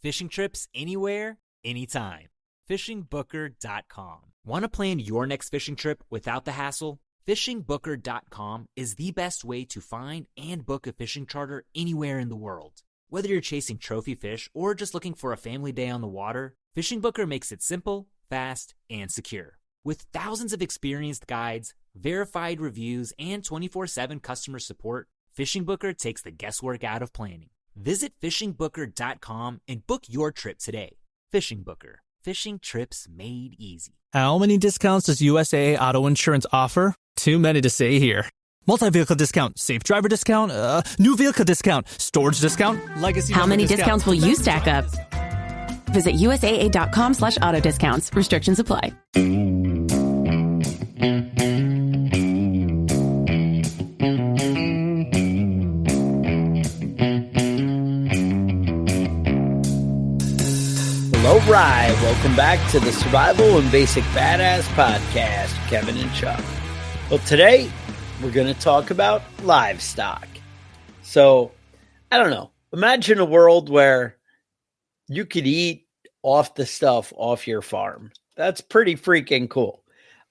Fishing trips anywhere, anytime. FishingBooker.com. Want to plan your next fishing trip without the hassle? FishingBooker.com is the best way to find and book a fishing charter anywhere in the world. Whether you're chasing trophy fish or just looking for a family day on the water, Fishing Booker makes it simple, fast, and secure. With thousands of experienced guides, verified reviews, and 24/7 customer support, Fishing Booker takes the guesswork out of planning. Visit FishingBooker.com and book your trip today. Fishing Booker. Fishing trips made easy. How many discounts does USAA Auto Insurance offer? Too many to say here. Multi-vehicle discount, safe driver discount, new vehicle discount, storage discount, legacy. How many discounts will you stack up? Visit USAA.com/auto discounts. Restrictions apply. All right, welcome back to the Survival and Basic Badass Podcast, Kevin and Chuck. Well, today we're going to talk about livestock. So, I don't know. Imagine a world where you could eat off the stuff off your farm. That's pretty freaking cool.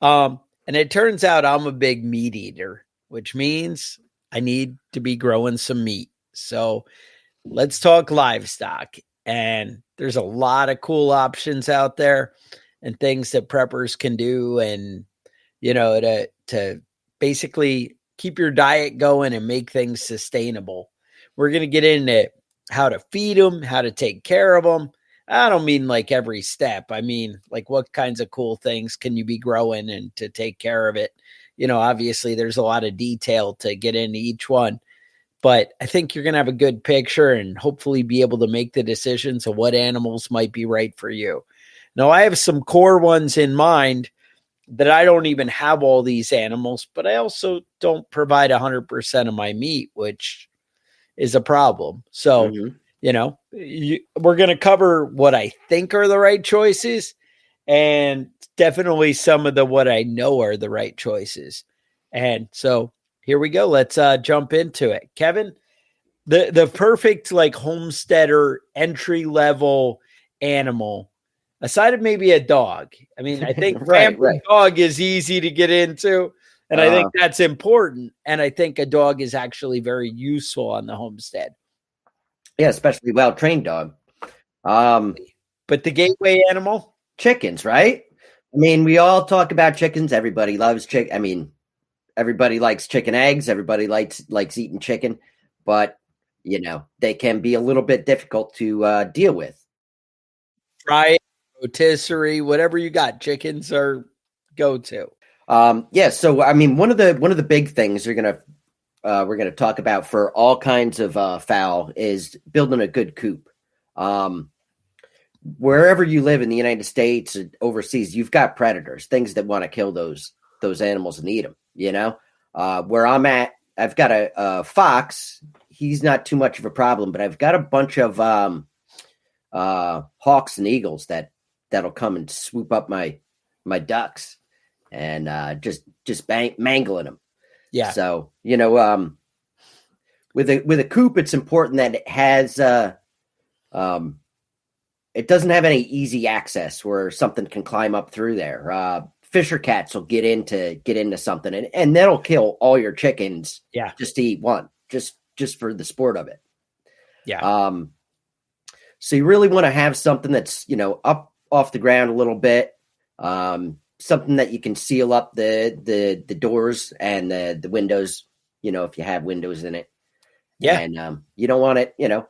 And it turns out I'm a big meat eater, which means I need to be growing some meat. So, let's talk livestock. And there's a lot of cool options out there and things that preppers can do and, you know, to basically keep your diet going and make things sustainable. We're going to get into how to feed them, how to take care of them. I don't mean like every step. I mean, like what kinds of cool things can you be growing and to take care of it? You know, obviously there's a lot of detail to get into each one. But I think you're going to have a good picture and hopefully be able to make the decisions of what animals might be right for you. Now, I have some core ones in mind that I don't even have all these animals, but I also don't provide 100% of my meat, which is a problem. So, you know, we're going to cover what I think are the right choices and definitely some of the what I know are the right choices. And so here we go. Let's jump into it. Kevin, the perfect like homesteader entry level animal, aside of maybe a dog. I mean, I think family dog is easy to get into, and I think that's important. And I think a dog is actually very useful on the homestead. Yeah, especially well-trained dog. But the gateway animal? Chickens, right? I mean, we all talk about chickens. Everybody loves chicken. I mean, everybody likes chicken eggs. Everybody likes eating chicken, but you know, they can be a little bit difficult to deal with. Fry, rotisserie, whatever you got, chickens are go-to. Yeah. So, I mean, one of the big things we're gonna talk about for all kinds of fowl is building a good coop. Wherever you live in the United States or overseas, you've got predators, things that want to kill those animals and eat them. You know, where I'm at, I've got a fox. He's not too much of a problem, but I've got a bunch of hawks and eagles that'll come and swoop up my ducks and just mangling them. Yeah. So, you know, with a coop, it's important that it has it doesn't have any easy access where something can climb up through there. Fisher cats will get into something and that'll kill all your chickens. Yeah. Just to eat one, just for the sport of it. Yeah. So you really want to have something that's, you know, up off the ground a little bit. Something that you can seal up the doors and the windows, you know, if you have windows in it. Yeah. And you don't want it, you know,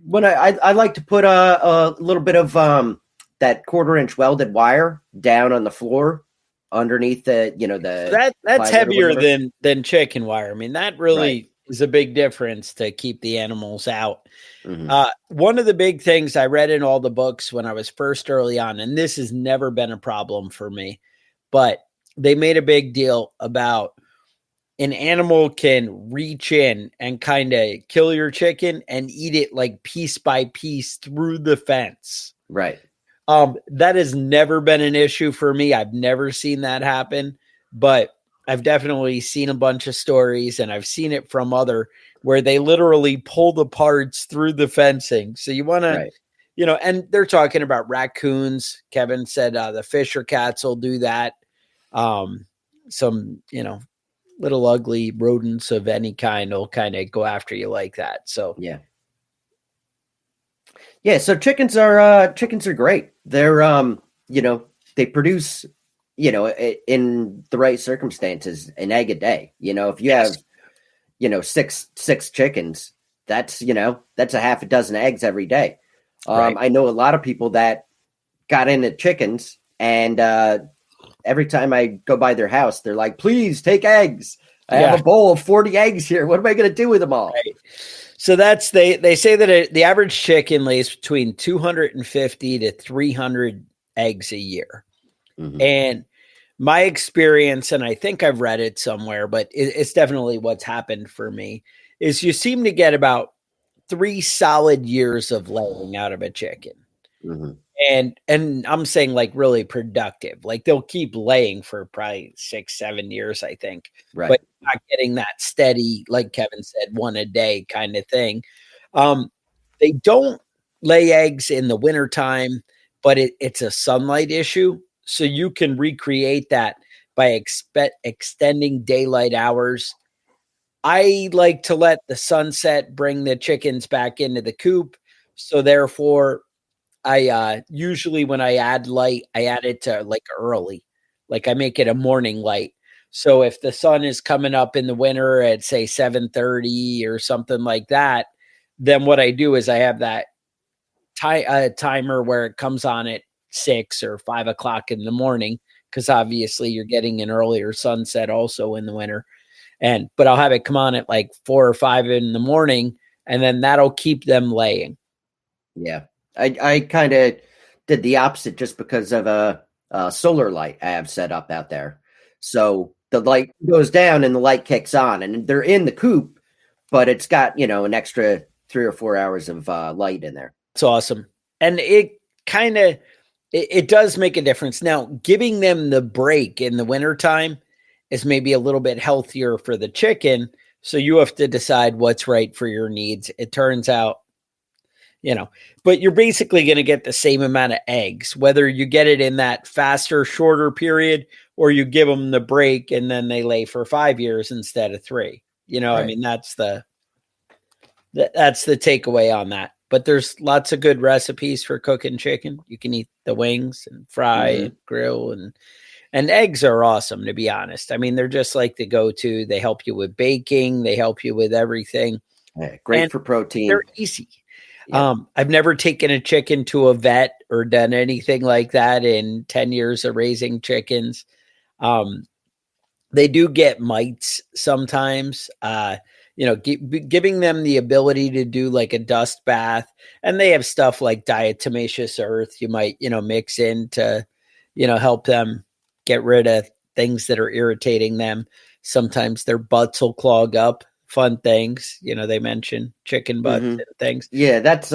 when I like to put a little bit of that 1/4-inch welded wire down on the floor underneath the, you know, that's heavier than chicken wire. I mean, that really is a big difference to keep the animals out. Mm-hmm. One of the big things I read in all the books when I was first early on, and this has never been a problem for me, but they made a big deal about an animal can reach in and kind of kill your chicken and eat it like piece by piece through the fence. Right. That has never been an issue for me. I've never seen that happen, but I've definitely seen a bunch of stories and I've seen it from other where they literally pull the parts through the fencing. So you want to and they're talking about raccoons. Kevin said the Fisher cats will do that. Some, little ugly rodents of any kind will kind of go after you like that. So yeah. So chickens are great. They're they produce in the right circumstances an egg a day. If you have six chickens, that's a half a dozen eggs every day. Right. I know a lot of people that got into chickens, and every time I go by their house, they're like, please take eggs. I have a bowl of 40 eggs here. What am I going to do with them all? Right. So they say that the average chicken lays between 250 to 300 eggs a year. Mm-hmm. And my experience, and I think I've read it somewhere, but it's definitely what's happened for me, is you seem to get about 3 solid years of laying out of a chicken. Mm-hmm. And I'm saying like really productive, like they'll keep laying for probably 6-7 years, I think, right. But not getting that steady, like Kevin said, one a day kind of thing. They don't lay eggs in the wintertime, but it's a sunlight issue. So you can recreate that by extending daylight hours. I like to let the sunset bring the chickens back into the coop. So therefore, I usually when I add light, I add it to like early, like I make it a morning light. So if the sun is coming up in the winter at say 7:30 or something like that, then what I do is I have that timer where it comes on at 6 or 5 o'clock in the morning, because obviously you're getting an earlier sunset also in the winter. But I'll have it come on at like 4 or 5 in the morning, and then that'll keep them laying. Yeah. I kind of did the opposite just because of a solar light I have set up out there. So the light goes down and the light kicks on, and they're in the coop, but it's got, an extra 3 or 4 hours of light in there. It's awesome. And it kind of, it does make a difference. Now, giving them the break in the wintertime is maybe a little bit healthier for the chicken. So you have to decide what's right for your needs. It turns out, but you're basically going to get the same amount of eggs, whether you get it in that faster, shorter period, or you give them the break and then they lay for 5 years instead of 3. Right. I mean, that's the takeaway on that. But there's lots of good recipes for cooking chicken. You can eat the wings and fry and grill, and eggs are awesome, to be honest. I mean, they're just like the go-to. They help you with baking. They help you with everything. Yeah, great for protein. They're easy. Yeah. I've never taken a chicken to a vet or done anything like that in 10 years of raising chickens. They do get mites sometimes, giving them the ability to do like a dust bath, and they have stuff like diatomaceous earth you might, mix in to, help them get rid of things that are irritating them. Sometimes their butts will clog up. Fun things, they mention chicken butts and things. Yeah, that's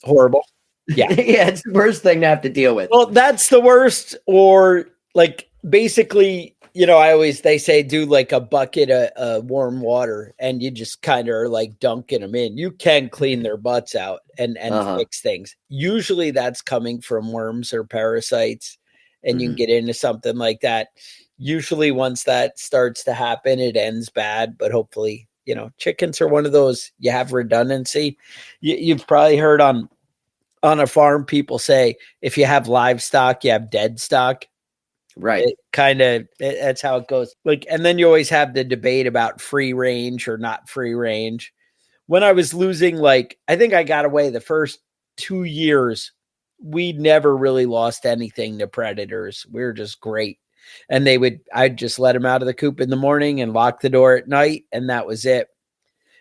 horrible. Yeah. Yeah, it's the worst thing to have to deal with. Well, that's the worst. Or like basically, they say do like a bucket of warm water, and you just kind of are like dunking them in. You can clean their butts out and fix things. Usually that's coming from worms or parasites, and you can get into something like that. Usually once that starts to happen, it ends bad, but hopefully, chickens are one of those, you have redundancy. You've probably heard on a farm, people say, if you have livestock, you have dead stock. Right. That's how it goes. Like, and then you always have the debate about free range or not free range. When I was losing, I think I got away the first 2 years, we never really lost anything to predators. We were just great. And I'd just let them out of the coop in the morning and lock the door at night, and that was it.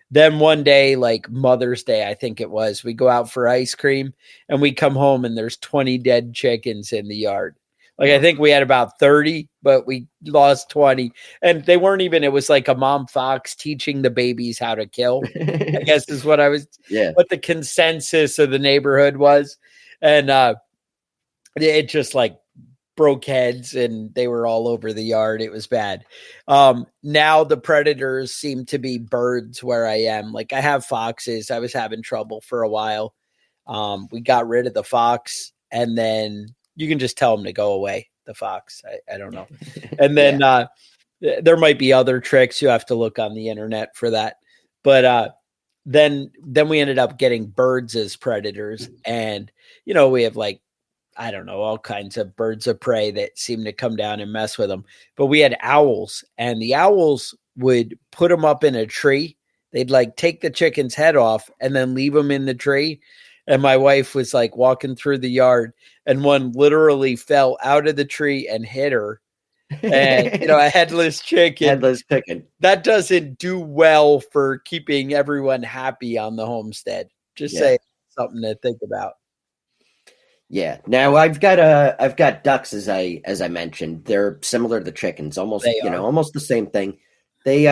Then one day, like Mother's Day, I think it was, we go out for ice cream and we come home and there's 20 dead chickens in the yard. Like, I think we had about 30, but we lost 20. And they weren't even, it was like a mom fox teaching the babies how to kill, I guess is what what the consensus of the neighborhood was. And it just broke heads and they were all over the yard. It was bad. Now the predators seem to be birds where I am. Like, I have foxes. I was having trouble for a while. We got rid of the fox, and then you can just tell them to go away. The fox, I don't know. And then there might be other tricks. You have to look on the internet for that. But then we ended up getting birds as predators, and we have like, I don't know, all kinds of birds of prey that seem to come down and mess with them. But we had owls, and the owls would put them up in a tree. They'd like take the chicken's head off and then leave them in the tree. And my wife was like walking through the yard, and one literally fell out of the tree and hit her. And, a headless chicken. Headless chicken. That doesn't do well for keeping everyone happy on the homestead. Just say something to think about. Yeah. Now I've got ducks as I mentioned. They're similar to chickens, almost almost the same thing. They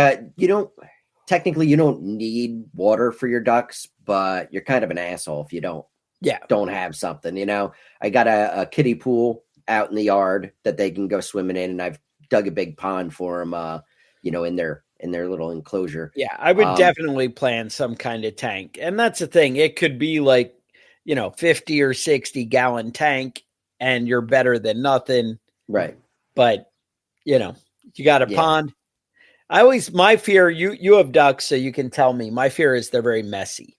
technically you don't need water for your ducks, but you're kind of an asshole if you don't have something. I got a kiddie pool out in the yard that they can go swimming in, and I've dug a big pond for them in their little enclosure. Yeah, I would definitely plan some kind of tank. And that's the thing. It could be like 50 or 60 gallon tank, and you're better than nothing. Right. But, you got a pond. My fear, you have ducks, so you can tell me. My fear is they're very messy.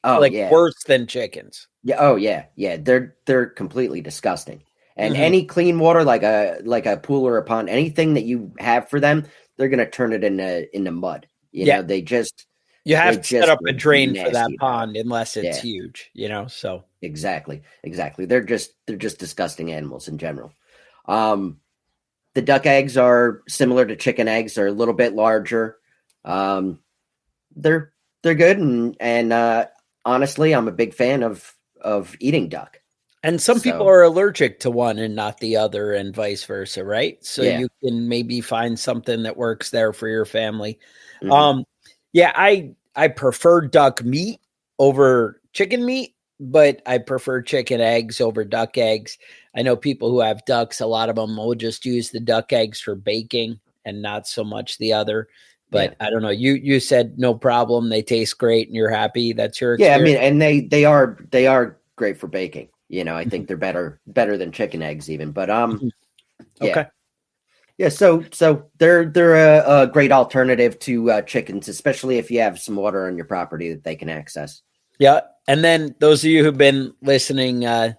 Oh, worse than chickens. Yeah. Oh, yeah. Yeah. They're completely disgusting. And any clean water, like a pool or a pond, anything that you have for them, they're going to turn it into mud. You have to set up a drain for that pond unless it's huge, so. Exactly. They're just disgusting animals in general. The duck eggs are similar to chicken eggs. They're a little bit larger. They're good. And honestly, I'm a big fan of eating duck. And some people are allergic to one and not the other, and vice versa, right? So you can maybe find something that works there for your family. Mm-hmm. I prefer duck meat over chicken meat, but I prefer chicken eggs over duck eggs. I know people who have ducks, a lot of them will just use the duck eggs for baking and not so much the other. But I don't know. You said no problem. They taste great and you're happy. That's your experience. Yeah, I mean, and they are great for baking. I think they're better than chicken eggs even. But okay. Yeah, so they're a great alternative to chickens, especially if you have some water on your property that they can access. Yeah, and then those of you who've been listening to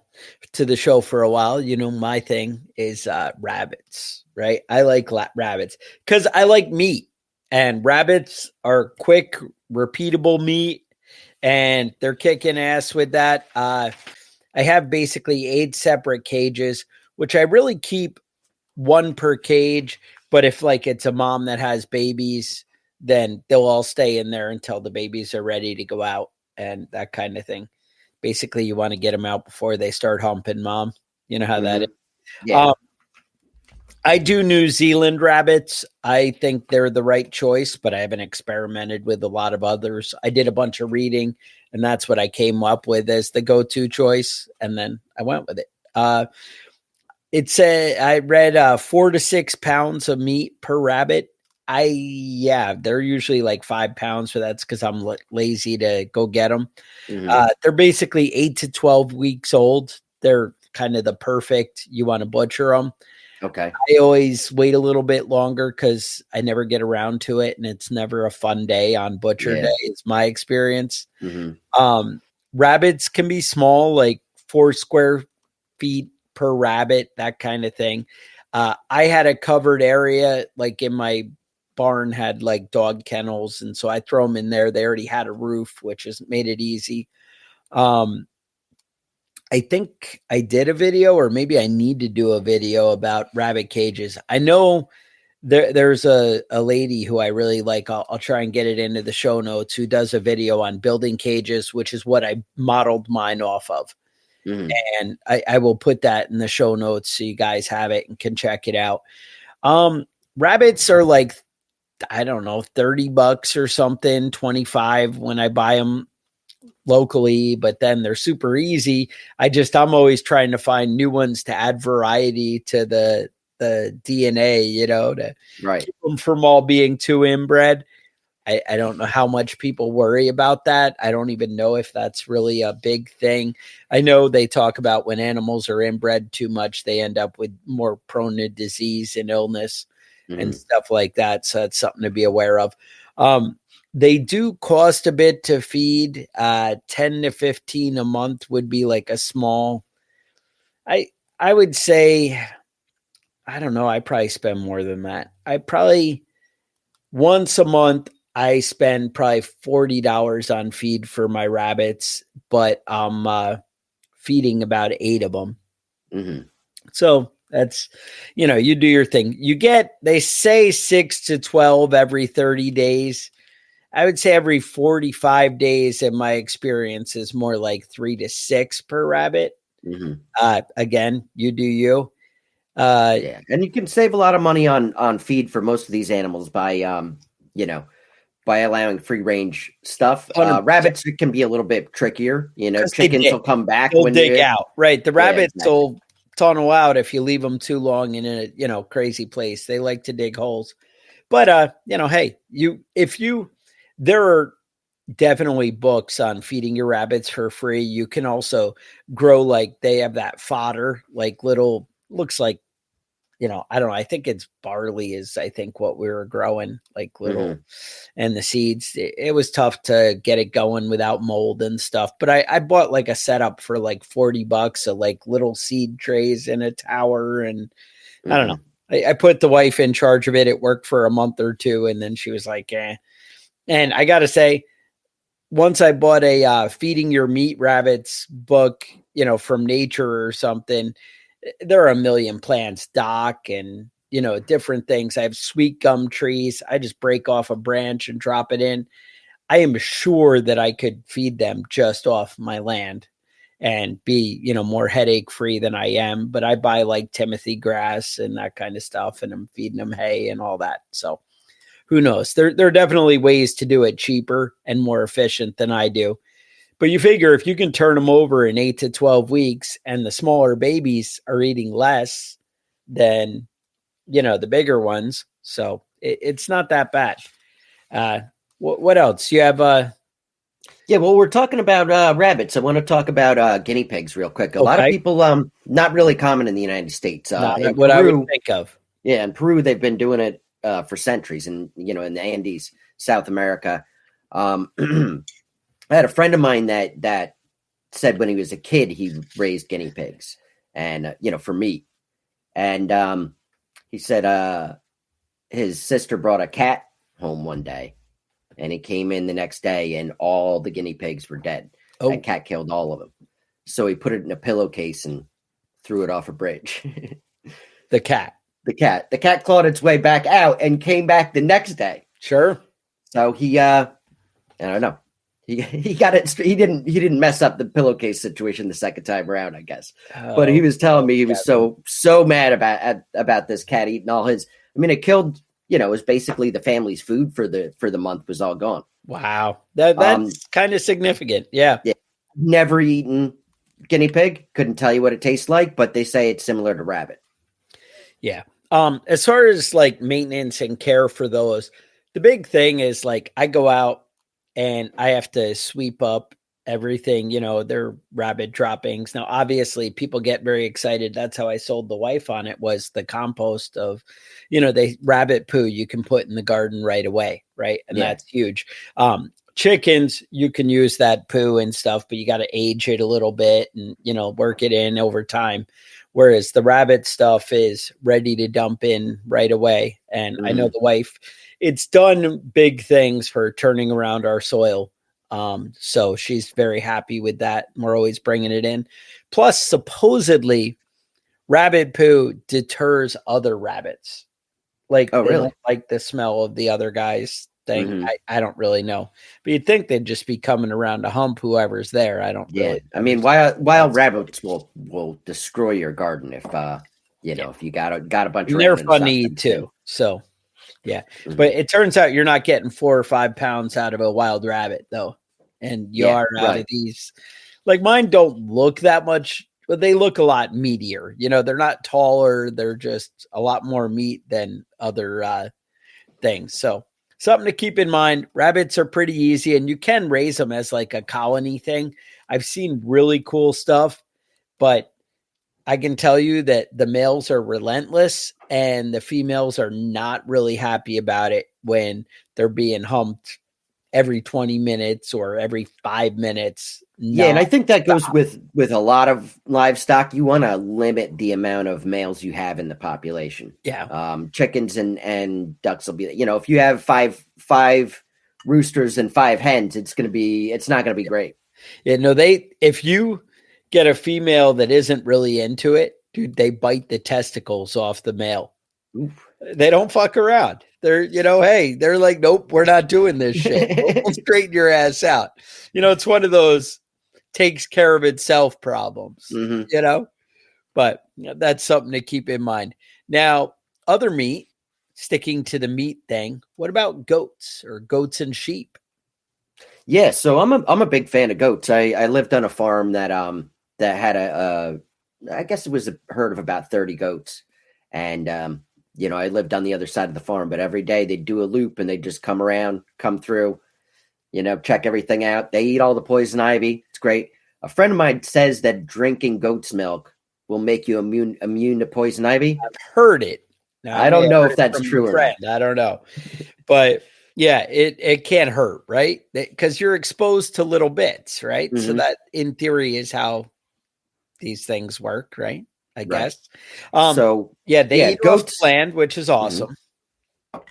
the show for a while, my thing is rabbits, right? I like rabbits because I like meat, and rabbits are quick, repeatable meat, and they're kicking ass with that. I have basically 8 separate cages, which I really keep one per cage. But if it's a mom that has babies, then they'll all stay in there until the babies are ready to go out and that kind of thing. Basically, you want to get them out before they start humping mom. You know how that is. Yeah. I do New Zealand rabbits. I think they're the right choice, but I haven't experimented with a lot of others. I did a bunch of reading, and that's what I came up with as the go-to choice, and then I went with it. I read 4 to 6 pounds of meat per rabbit. They're usually like 5 pounds, so that's because I'm lazy to go get them. Mm-hmm. They're basically 8 to 12 weeks old. They're kind of the perfect, you want to butcher them. Okay. I always wait a little bit longer because I never get around to it, and it's never a fun day on butcher day. It's my experience. Mm-hmm. Rabbits can be small, like 4 square feet per rabbit, that kind of thing. I had a covered area, like in my barn had like dog kennels, and so I throw them in there. They already had a roof, which has made it easy. I think I did a video, or maybe I need to do a video about rabbit cages. I know there's a lady who I really like. I'll try and get it into the show notes, who does a video on building cages, which is what I modeled mine off of. Mm-hmm. And I will put that in the show notes so you guys have it and can check it out. Rabbits are like, I don't know, $30 or something, 25 when I buy them locally, but then they're super easy. I'm always trying to find new ones to add variety to the DNA, to keep them from all being too inbred. I don't know how much people worry about that. I don't even know if that's really a big thing. I know they talk about when animals are inbred too much, they end up with more prone to disease and illness and stuff like that. So that's something to be aware of. They do cost a bit to feed. 10 to 15 a month would be like a small, I would say, I don't know. I probably spend more than that. I probably once a month, I spend probably $40 on feed for my rabbits, but I'm feeding about 8 of them. So that's, you do your thing. They say 6 to 12 every 30 days. I would say every 45 days in my experience is more like 3 to 6 per rabbit. Again, you do you. Yeah, and you can save a lot of money on feed for most of these animals by by allowing free range stuff. Rabbits can be a little bit trickier. Chickens will come back when dig out. Right, the rabbits will tunnel out if you leave them too long in a crazy place. They like to dig holes. But hey, there are definitely books on feeding your rabbits for free. You can also grow, like, they have that fodder, like little, looks like, I don't know. I think it's barley is, I think, what we were growing, like little, and the seeds. It was tough to get it going without mold and stuff. But I bought like a setup for like $40 of like little seed trays in a tower. And I don't know. I put the wife in charge of it. It worked for a month or two. And then she was like, eh. And I got to say, once I bought a Feeding Your Meat Rabbits book, from Nature or something, there are a million plants, dock, and, different things. I have sweet gum trees. I just break off a branch and drop it in. I am sure that I could feed them just off my land and be, more headache free than I am. But I buy like Timothy grass and that kind of stuff, and I'm feeding them hay and all that. So who knows? There are definitely ways to do it cheaper and more efficient than I do. But you figure if you can turn them over in 8 to 12 weeks and the smaller babies are eating less than, the bigger ones. So it's not that bad. What else? You have Yeah, well, we're talking about rabbits. I want to talk about guinea pigs real quick. A lot of people, not really common in the United States. Not in what Peru, I would think of. Yeah, in Peru, they've been doing it for centuries, and in the Andes, South America. I had a friend of mine that said when he was a kid he raised guinea pigs, and for meat. And he said his sister brought a cat home one day, and he came in the next day, and all the guinea pigs were dead. That cat killed all of them. So he put it in a pillowcase and threw it off a bridge. The cat clawed its way back out and came back the next day. Sure. So he, I don't know. He got it. He didn't mess up the pillowcase situation the second time around, I guess. But he was telling me he was so mad about this cat eating all his. I mean, it killed. It was basically the family's food for the month was all gone. Wow, that's kind of significant. Yeah. Never eaten guinea pig. Couldn't tell you what it tastes like, but they say it's similar to rabbit. Yeah. As far as like maintenance and care for those, the big thing is like I go out and I have to sweep up everything, their rabbit droppings. Now, obviously people get very excited. That's how I sold the wife on it, was the compost of, they rabbit poo you can put in the garden right away. Right. And that's huge. Chickens, you can use that poo and stuff, but you got to age it a little bit and, work it in over time. Whereas the rabbit stuff is ready to dump in right away. And I know the wife, it's done big things for turning around our soil. So she's very happy with that. We're always bringing it in. Plus, supposedly, rabbit poo deters other rabbits. Like, oh, really? Like the smell of the other guy's thing. I don't really know. But you'd think they'd just be coming around to hump whoever's there. I don't really. I mean, wild rabbits will destroy your garden if if you got a bunch of. They're fun to eat too. So. Yeah. But it turns out you're not getting 4 or 5 pounds out of a wild rabbit though. And you are out of these, like mine don't look that much, but they look a lot meatier. They're not taller. They're just a lot more meat than other things. So something to keep in mind. Rabbits are pretty easy, and you can raise them as like a colony thing. I've seen really cool stuff, but I can tell you that the males are relentless and the females are not really happy about it when they're being humped every 20 minutes or every 5 minutes. Yeah, and I think that goes with a lot of livestock. You want to limit the amount of males you have in the population. Yeah. Chickens and ducks will be, if you have five roosters and 5 hens, it's not going to be great. Yeah, no, if you get a female that isn't really into it, dude, they bite the testicles off the male. Oof. They don't fuck around. They're, they're like, nope, we're not doing this shit. We'll straighten your ass out. It's one of those takes care of itself problems, but that's something to keep in mind. Now, other meat, sticking to the meat thing. What about goats and sheep? Yeah. So I'm a big fan of goats. I lived on a farm that had I guess it was a herd of about 30 goats. And, I lived on the other side of the farm, but every day they'd do a loop and they'd just come through, check everything out. They eat all the poison ivy. It's great. A friend of mine says that drinking goat's milk will make you immune to poison ivy. I've heard it. Now, I don't know if that's true or not. I don't know. But yeah, it can't hurt, right? Because you're exposed to little bits, right? Mm-hmm. So that in theory is how these things work, right? I guess. They eat goats land, which is awesome. Mm-hmm.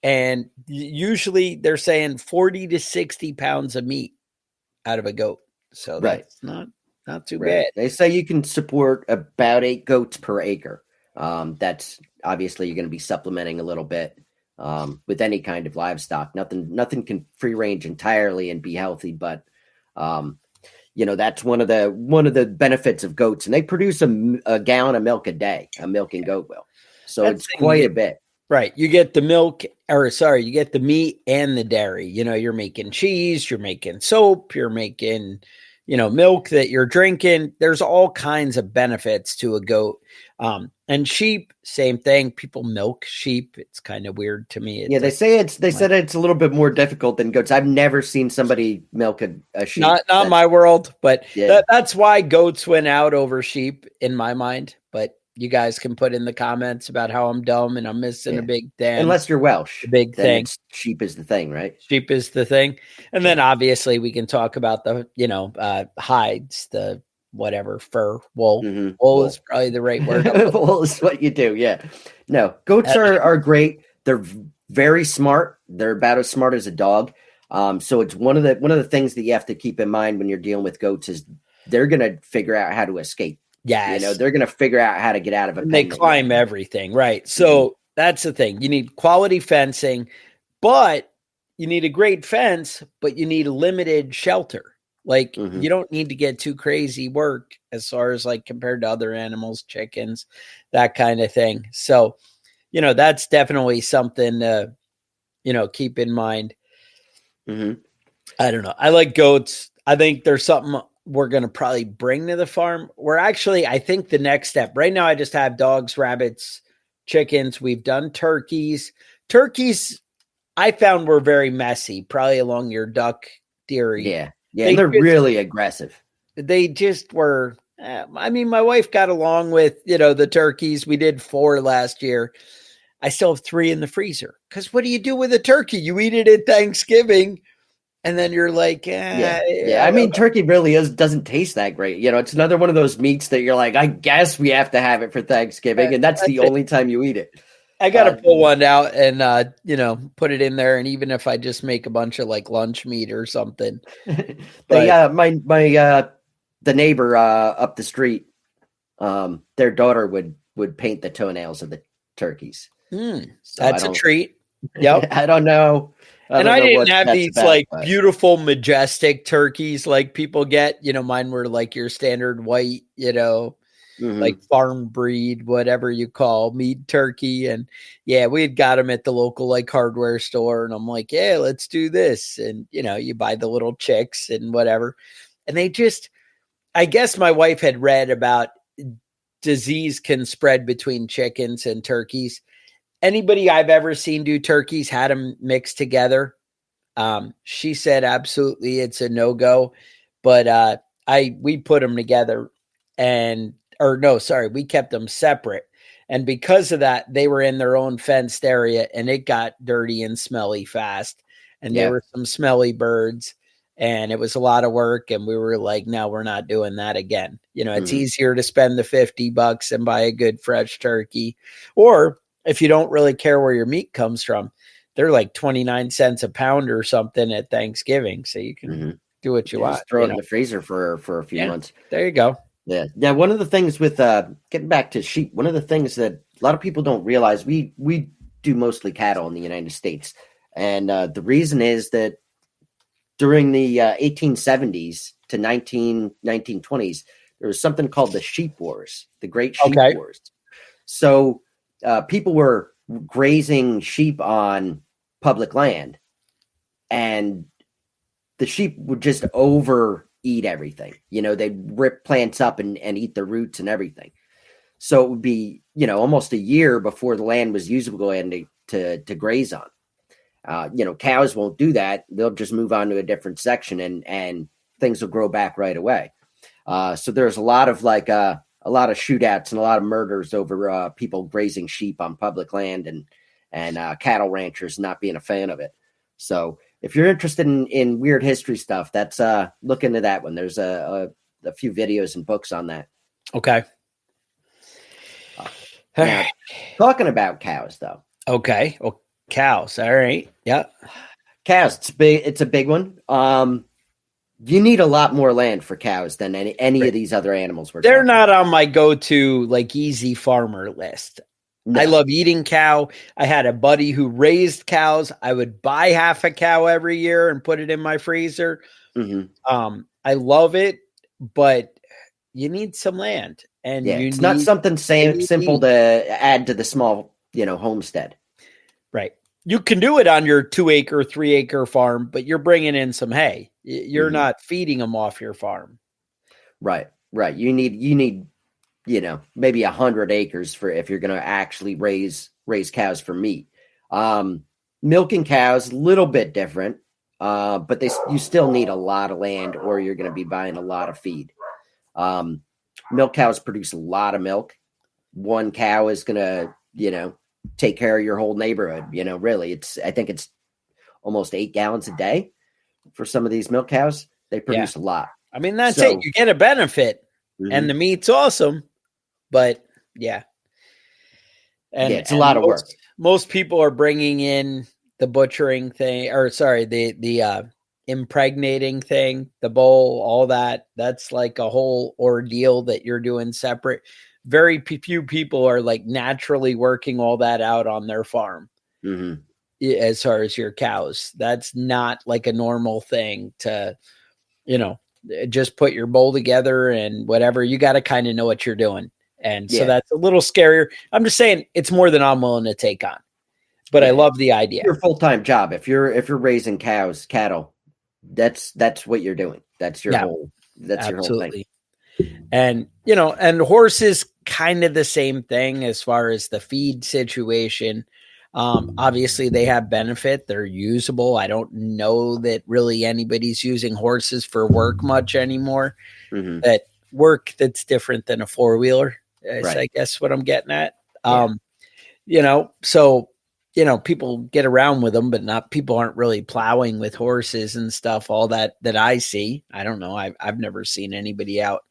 And usually they're saying 40 to 60 pounds of meat out of a goat. So that's not too bad. They say you can support about 8 goats per acre. That's obviously you're going to be supplementing a little bit with any kind of livestock. Nothing can free range entirely and be healthy, but that's one of the benefits of goats, and they produce a gallon of milk a day. A milk and goat will, so it's quite a bit. Right, you get the you get the meat and the dairy. You're making cheese, you're making soap, you're making milk that you're drinking. There's all kinds of benefits to a goat. And sheep, same thing. People milk sheep. It's kind of weird to me. They said it's a little bit more difficult than goats. I've never seen somebody milk a sheep. Not my world, but that's why goats went out over sheep in my mind. But you guys can put in the comments about how I'm dumb and I'm missing a big thing. Unless you're Welsh. The big thing. Sheep is the thing, right? Sheep is the thing. And then obviously we can talk about the, hides, the whatever, fur, wool. Mm-hmm. Wool is probably the right word. Wool is what you do. Yeah. No, goats are great. They're very smart. They're about as smart as a dog. So it's one of the things that you have to keep in mind when you're dealing with goats is they're going to figure out how to escape. Yes. They're going to figure out how to get out of it. They climb everything. Right. So that's the thing. You need quality fencing, but you need a great fence, but you need limited shelter. Like you don't need to get too crazy work as far as like compared to other animals, chickens, that kind of thing. So, that's definitely something to, keep in mind. Mm-hmm. I don't know. I like goats. I think there's something we're going to probably bring to the farm. I think the next step right now, I just have dogs, rabbits, chickens. We've done turkeys. Turkeys, I found were very messy, probably along your duck theory. Yeah. Yeah, they're really aggressive. They just were. My wife got along with, the turkeys. We did 4 last year. I still have 3 in the freezer. Because what do you do with a turkey? You eat it at Thanksgiving, and then you're like, turkey really doesn't tast that great. It's another one of those meats that you're like, I guess we have to have it for Thanksgiving, and that's the only time you eat it. I got to pull one out and, put it in there. And even if I just make a bunch of like lunch meat or something. The neighbor up the street, their daughter would paint the toenails of the turkeys. So that's a treat. Yep. I don't know. I didn't have these beautiful, majestic turkeys like people get. Mine were like your standard white, like farm breed, whatever you call meat turkey. And we had got them at the local like hardware store. And I'm like, yeah, let's do this. And, you buy the little chicks and whatever. And they just, I guess my wife had read about disease can spread between chickens and turkeys. anybody I've ever seen do turkeys had them mixed together. She said absolutely it's a no-go, but we put them together we kept them separate. And because of that, they were in their own fenced area and it got dirty and smelly fast. And there were some smelly birds and it was a lot of work. And we were like, no, we're not doing that again. It's easier to spend the $50 and buy a good fresh turkey. Or if you don't really care where your meat comes from, they're like 29 cents a pound or something at Thanksgiving. So you can do what you want. Just throw it in the freezer for a few months. There you go. Yeah. Yeah. One of the things with getting back to sheep, one of the things that a lot of people don't realize, we do mostly cattle in the United States. And the reason is that during the 1870s to 1920s, there was something called the sheep wars, the Great Sheep Wars. So people were grazing sheep on public land, and the sheep would just overeat everything. They'd rip plants up and eat the roots and everything. So it would be, almost a year before the land was usable and to graze on. Cows won't do that. They'll just move on to a different section and things will grow back right away. So there's a lot of shootouts and a lot of murders over people grazing sheep on public land and cattle ranchers not being a fan of it. So if you're interested in weird history stuff, that's look into that one. There's a few videos and books on that. Okay. Now, talking about cows, though. Okay. Well, cows. All right. Yeah. Cows. It's a big one. You need a lot more land for cows than any of these other animals. They're not on my go-to easy farmer list. No. I love eating cow. I had a buddy who raised cows. I would buy half a cow every year and put it in my freezer. I love it, but you need some land. And it's not something simple to add to the small, homestead. Right. You can do it on your 2-acre, 3-acre farm, but you're bringing in some hay. You're not feeding them off your farm. Right. Right. You need, maybe 100 acres for if you're going to actually raise cows for meat. Milking cows, a little bit different, but you still need a lot of land or you're going to be buying a lot of feed. Milk cows produce a lot of milk. One cow is going to, take care of your whole neighborhood. Really, I think it's almost 8 gallons a day for some of these milk cows. They produce a lot. I mean, that's it. You get a benefit and the meat's awesome, but and it's a lot of work. Most people are bringing in the butchering thing, the impregnating thing, the bowl, all that. That's like a whole ordeal that you're doing separate. Very few people are naturally working all that out on their farm. As far as your cows, that's not like a normal thing to, just put your bowl together and whatever. You got to kind of know what you're doing. And so that's a little scarier. I'm just saying it's more than I'm willing to take on, but I love the idea. Your full-time job. If you're raising cattle, that's what you're doing. That's your whole thing. And, and horses, kind of the same thing as far as the feed situation. Obviously they have benefit. They're usable. I don't know that really anybody's using horses for work much anymore. That work that's different than a 4-wheeler is, I guess, what I'm getting at. So, people get around with them, but people aren't really plowing with horses and stuff, all that I see. I don't know. I've never seen anybody out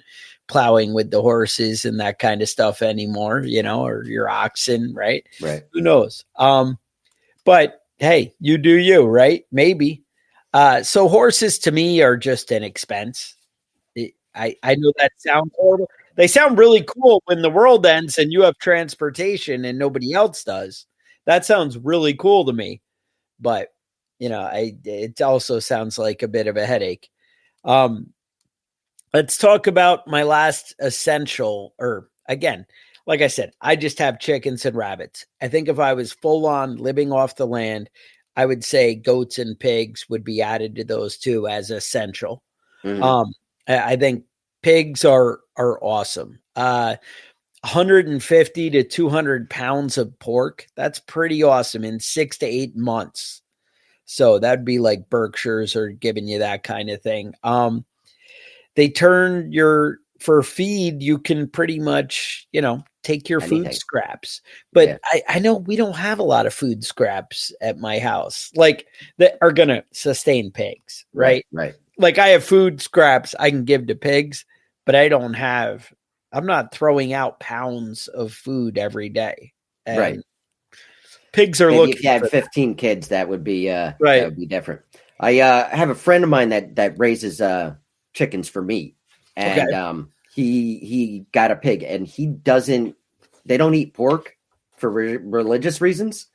plowing with the horses and that kind of stuff anymore, or your oxen, right? Right. Who knows? But hey, you do you, right? Maybe. So horses to me are just an expense. I know that sounds horrible. They sound really cool when the world ends and you have transportation and nobody else does. That sounds really cool to me, but it also sounds like a bit of a headache. Let's talk about my last essential, or again, like I said, I just have chickens and rabbits. I think if I was full on living off the land, I would say goats and pigs would be added to those two as essential. I think pigs are awesome. 150 to 200 pounds of pork. That's pretty awesome in 6 to 8 months. So that'd be like Berkshires or giving you that kind of thing. They turn for feed, you can pretty much, take your Anything. food scraps. But Yeah. I know we don't have a lot of food scraps at my house, like that are going to sustain pigs, right? Right. Like I have food scraps I can give to pigs, but I'm not throwing out pounds of food every day. And right. Pigs are Maybe looking. if you had for 15 kids, that would be Right. That would be different. I have a friend of mine that raises chickens for meat, and he got a pig, and they don't eat pork for religious reasons,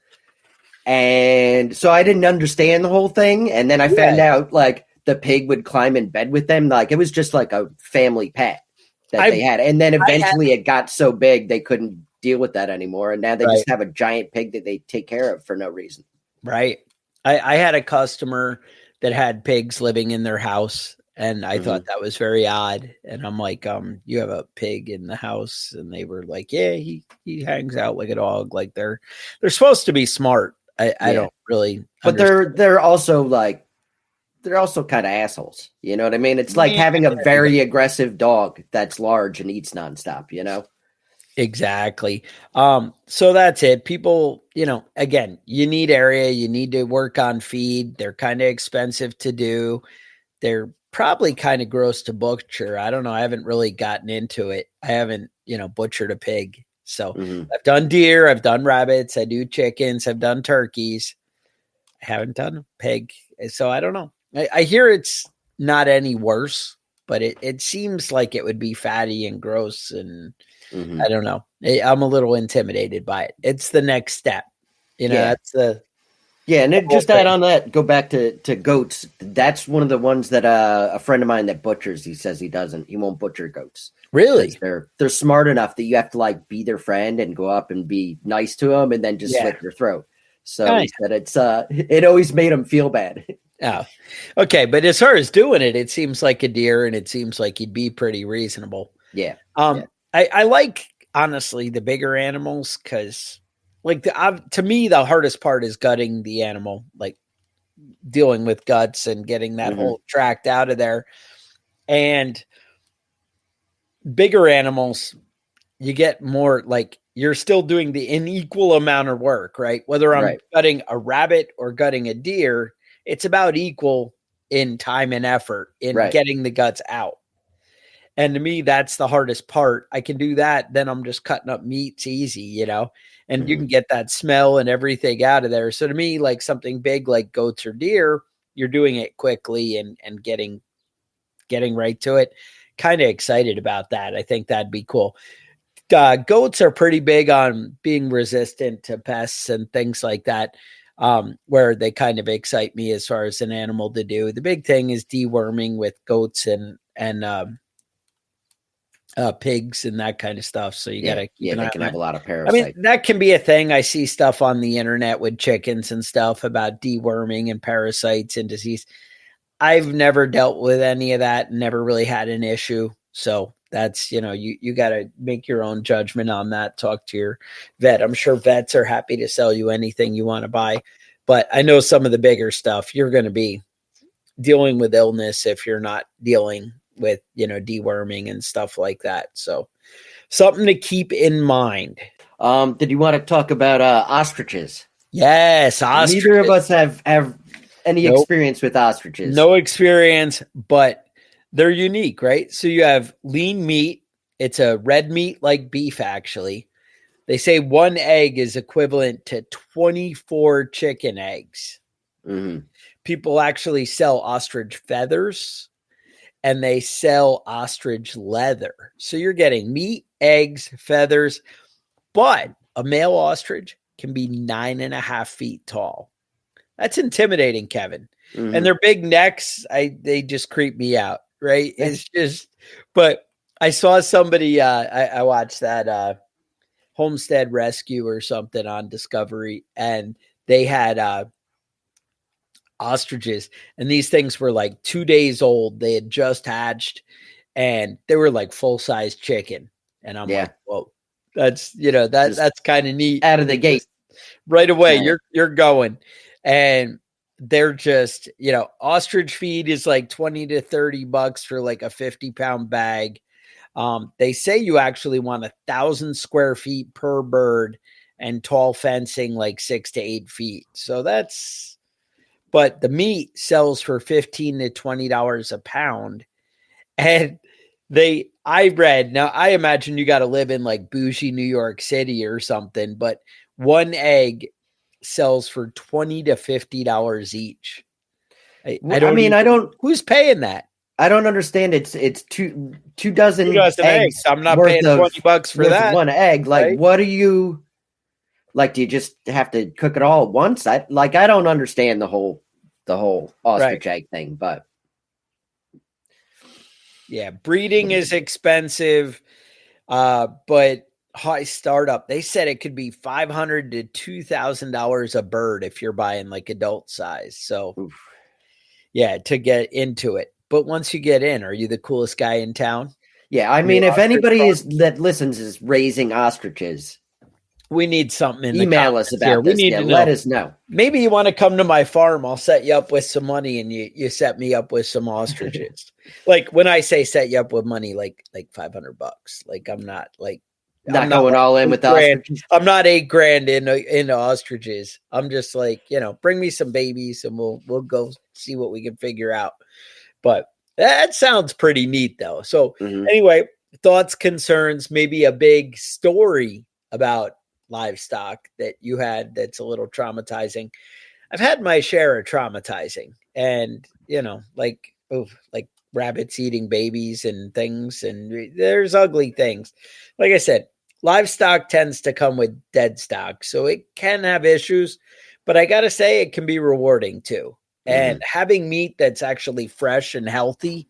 and so I didn't understand the whole thing, and then I found out like the pig would climb in bed with them, like it was just like a family pet that they had, and then eventually it got so big they couldn't deal with that anymore, and now they just have a giant pig that they take care of for no reason. Right. I had a customer that had pigs living in their house, and I thought that was very odd. And I'm like, you have a pig in the house? And they were like, yeah, he hangs out like a dog. Like they're supposed to be smart. I don't really, but they're also kind of assholes. You know what I mean? It's like having a very aggressive dog that's large and eats nonstop, Exactly. So that's it. People, again, you need area, you need to work on feed. They're kind of expensive to do. They're probably kind of gross to butcher. I don't know. I haven't really gotten into it. I haven't, butchered a pig. So I've done deer, I've done rabbits, I do chickens, I've done turkeys. I haven't done a pig. So I don't know. I hear it's not any worse, but it seems like it would be fatty and gross, and I don't know. I'm a little intimidated by it. It's the next step. That's the and then just add on that, go back to goats. That's one of the ones that a friend of mine that butchers, he says he won't butcher goats. Really? They're smart enough that you have to like be their friend and go up and be nice to them and then just slit their throat. So he said it always made him feel bad. Oh, okay. But as far as doing it, it seems like a deer, and it seems like he'd be pretty reasonable. Yeah. I like, honestly, the bigger animals because, like, to me, the hardest part is gutting the animal, like dealing with guts and getting that whole tract out of there. And bigger animals, you get more, like, you're still doing the unequal amount of work, right? Whether I'm gutting a rabbit or gutting a deer, it's about equal in time and effort in getting the guts out. And to me, that's the hardest part. I can do that. Then I'm just cutting up meats easy, and you can get that smell and everything out of there. So to me, like something big like goats or deer, you're doing it quickly and getting right to it. Kind of excited about that. I think that'd be cool. Goats are pretty big on being resistant to pests and things like that, where they kind of excite me as far as an animal to do. The big thing is deworming with goats and pigs and that kind of stuff. So you got to keep an eye they can on have that. a lot of parasites. I mean, that can be a thing. I see stuff on the internet with chickens and stuff about deworming and parasites and disease. I've never dealt with any of that, never really had an issue. So that's, you got to make your own judgment on that. Talk to your vet. I'm sure vets are happy to sell you anything you want to buy, but I know some of the bigger stuff, you're going to be dealing with illness if you're not dealing with, deworming and stuff like that. So something to keep in mind. Did you want to talk about ostriches? Yes. Ostriches. Neither of us have any experience with ostriches. No experience, but they're unique, right? So you have lean meat. It's a red meat like beef, actually. They say one egg is equivalent to 24 chicken eggs. People actually sell ostrich feathers, and they sell ostrich leather. So you're getting meat, eggs, feathers, but a male ostrich can be 9.5 feet tall. That's intimidating, Kevin. And their big necks, they just creep me out, right? It's just, but I saw somebody, I watched that Homestead Rescue or something on Discovery, and they had ostriches, and these things were like 2 days old. They had just hatched, and they were like full-size chicken. And I'm like, whoa, That's, that's kind of neat. Out of the gate. Right away, you're going. And they're just, ostrich feed is like $20 to $30 for like a 50-pound bag. They say you actually want 1,000 square feet per bird and tall fencing like 6 to 8 feet. So but the meat sells for $15 to $20 a pound. And I read, now I imagine you got to live in like bougie New York City or something, but one egg sells for $20 to $50 each. Who's paying that? I don't understand. It's two dozen eggs. I'm not paying $20 for that. One egg. Like, right? What do you like? Do you just have to cook it all at once? I don't understand the whole ostrich egg thing, but yeah, breeding is expensive, but high startup. They said it could be $500 to $2,000 a bird if you're buying like adult size. So, yeah, to get into it. But once you get in, are you the coolest guy in town? Yeah, I mean, if anybody that listens is raising ostriches, we need something. Email us about this. Let us know. Maybe you want to come to my farm. I'll set you up with some money, and you set me up with some ostriches. Like when I say set you up with money, like $500. Like I'm not going all in with ostriches. I'm not $8,000 into ostriches. I'm just like, bring me some babies, and we'll go see what we can figure out. But that sounds pretty neat, though. So anyway, thoughts, concerns, maybe a big story about livestock that you had that's a little traumatizing. I've had my share of traumatizing, and like rabbits eating babies and things, and there's ugly things. Like I said, livestock tends to come with dead stock, so it can have issues, but I gotta say it can be rewarding too. And having meat that's actually fresh and healthy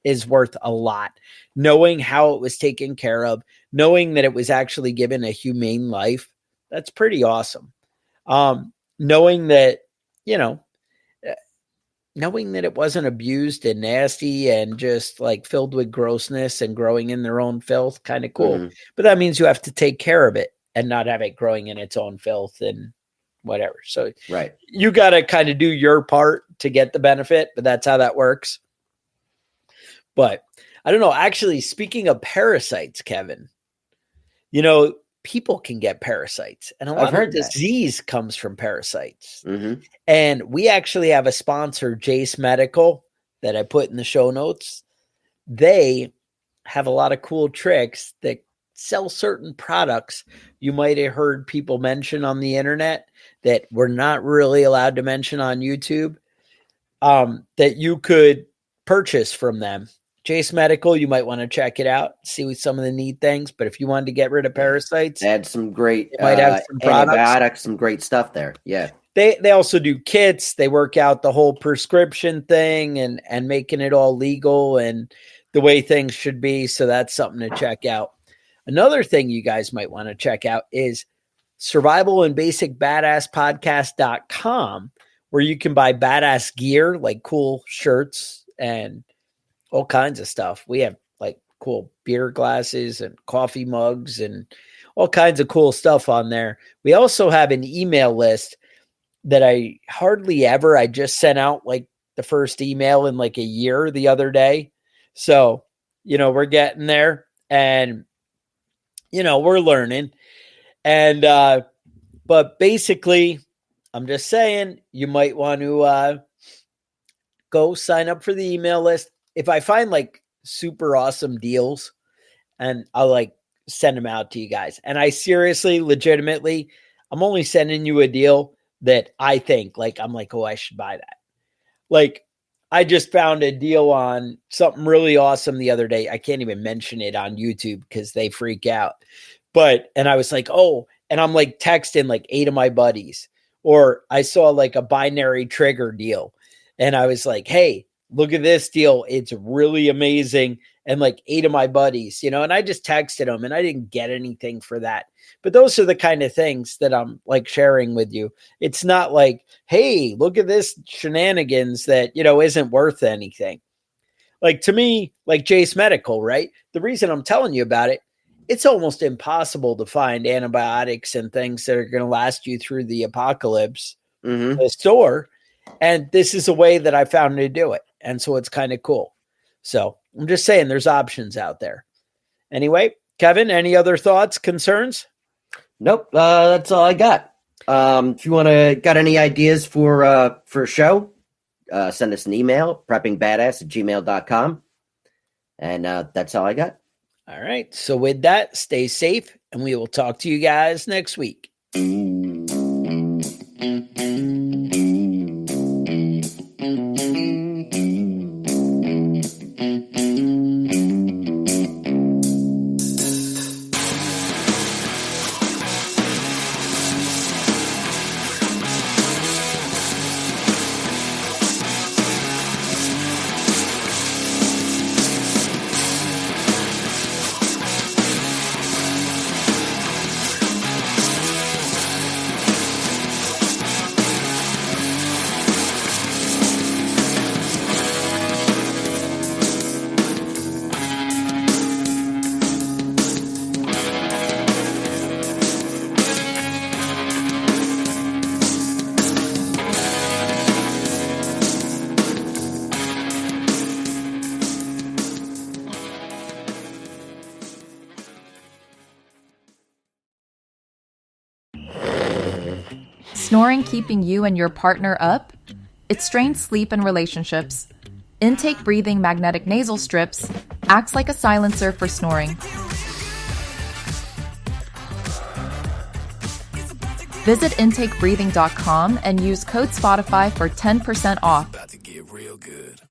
is worth a lot. Knowing how it was taken care of, knowing that it was actually given a humane life, that's pretty awesome. Knowing that, knowing that it wasn't abused and nasty and just like filled with grossness and growing in their own filth, kind of cool. But that means you have to take care of it and not have it growing in its own filth and whatever. So you got to kind of do your part to get the benefit, but that's how that works. But I don't know. Actually, speaking of parasites, Kevin, people can get parasites, and a lot of disease comes from parasites. And we actually have a sponsor, Jace Medical, that I put in the show notes. They have a lot of cool tricks that sell certain products you might have heard people mention on the internet that we're not really allowed to mention on YouTube, that you could purchase from them. Jace Medical, you might want to check it out, see what some of the neat things. But if you wanted to get rid of parasites, they had some great might have some antibiotics, some great stuff there. Yeah. They also do kits. They work out the whole prescription thing and making it all legal and the way things should be. So that's something to check out. Another thing you guys might want to check out is Survival and Basic Badass Podcast.com, where you can buy badass gear like cool shirts and all kinds of stuff. We have like cool beer glasses and coffee mugs and all kinds of cool stuff on there. We also have an email list that I just sent out like the first email in like a year the other day. So, we're getting there and, we're learning. And, but basically I'm just saying you might want to, go sign up for the email list. If I find like super awesome deals, and I'll like send them out to you guys. And I seriously, legitimately, I'm only sending you a deal that I think like, I'm like, oh, I should buy that. Like I just found a deal on something really awesome the other day. I can't even mention it on YouTube because they freak out. And I was like, oh, and I'm like texting like 8 of my buddies, or I saw like a binary trigger deal. And I was like, hey, look at this deal. It's really amazing. And like 8 of my buddies, and I just texted them and I didn't get anything for that. But those are the kind of things that I'm like sharing with you. It's not like, hey, look at this shenanigans that, isn't worth anything. Like to me, like Jace Medical, right? The reason I'm telling you about it it's almost impossible to find antibiotics and things that are going to last you through the apocalypse in the store. And this is a way that I found to do it. And so it's kind of cool. So I'm just saying there's options out there. Anyway, Kevin, any other thoughts, concerns? Nope. That's all I got. If you got any ideas for a show, send us an email, preppingbadass@gmail.com. And that's all I got. All right. So with that, stay safe, and we will talk to you guys next week. Snoring keeping you and your partner up? It strains sleep and relationships. Intake breathing magnetic nasal strips acts like a silencer for snoring. Visit intakebreathing.com and use code Spotify for 10% off. About to get real good.